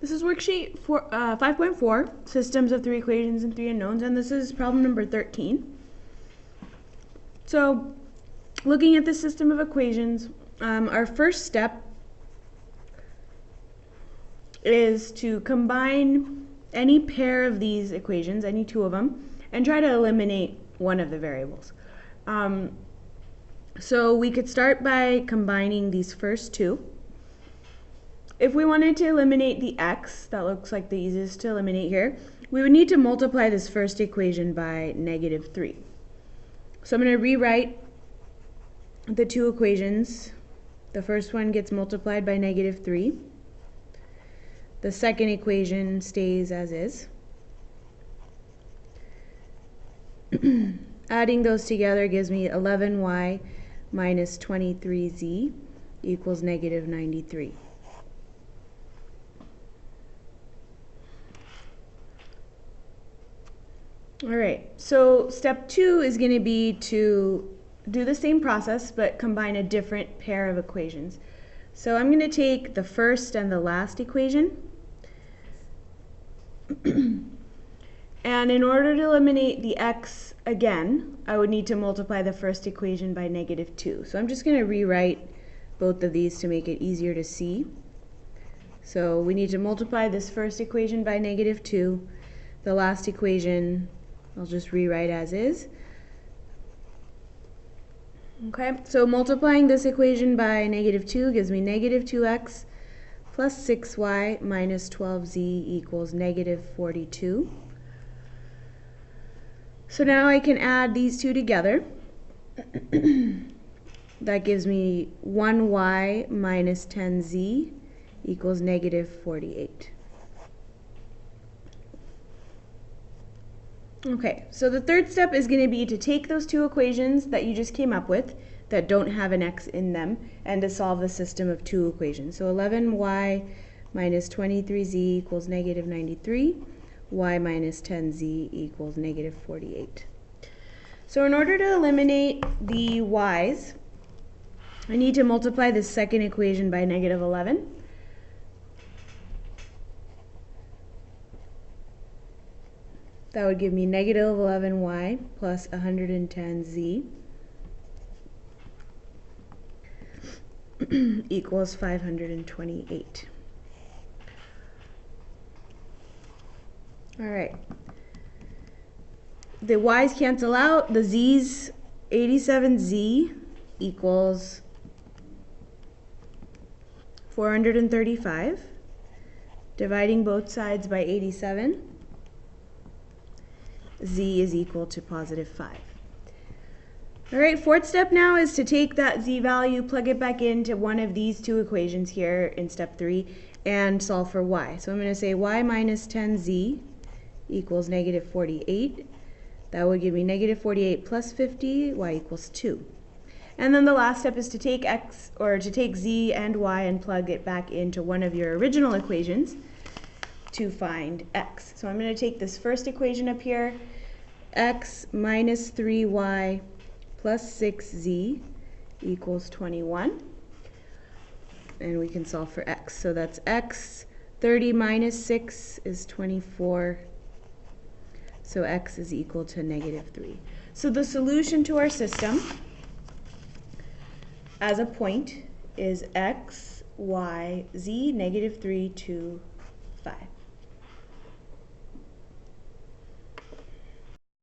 This is worksheet 5.4, systems of three equations and three unknowns, and this is problem number 13. So, looking at the system of equations, our first step is to combine any pair of these equations, any two of them, and try to eliminate one of the variables. So we could start by combining these first two. If we wanted to eliminate the x, that looks like the easiest to eliminate here, we would need to multiply this first equation by -3. So I'm going to rewrite the two equations. The first one gets multiplied by -3. The second equation stays as is. Adding those together gives me 11y minus 23z equals -93. Alright, so step 2 is going to be to do the same process but combine a different pair of equations. So I'm going to take the first and the last equation, and in order to eliminate the x again, I would need to multiply the first equation by -2. So I'm just going to rewrite both of these to make it easier to see. So we need to multiply this first equation by -2. The last equation I'll just rewrite as is. Okay, so multiplying this equation by -2 gives me -2x plus 6y minus 12z equals -42. So now I can add these two together. That gives me 1y minus 10z equals -48. Okay, so the third step is going to be to take those two equations that you just came up with that don't have an x in them and to solve the system of two equations. So 11y minus 23z equals -93, y minus 10z equals -48. So in order to eliminate the y's, I need to multiply the second equation by -11. That would give me -11y plus 110z equals 528. Alright. The y's cancel out. The z's, 87z equals 435. Dividing both sides by 87. Z is equal to +5. Alright, fourth step now is to take that z value, plug it back into one of these two equations here in step 3, and solve for y. So I'm going to say y minus 10z equals -48. That would give me -48 plus 50, y equals 2. And then the last step is to take x, or to take z and y and plug it back into one of your original equations to find x. So I'm going to take this first equation up here, x minus 3y plus 6z equals 21. And we can solve for x. So that's x, 30 minus 6 is 24. So x is equal to -3. So the solution to our system as a point is x, y, z, -3, 2, 5.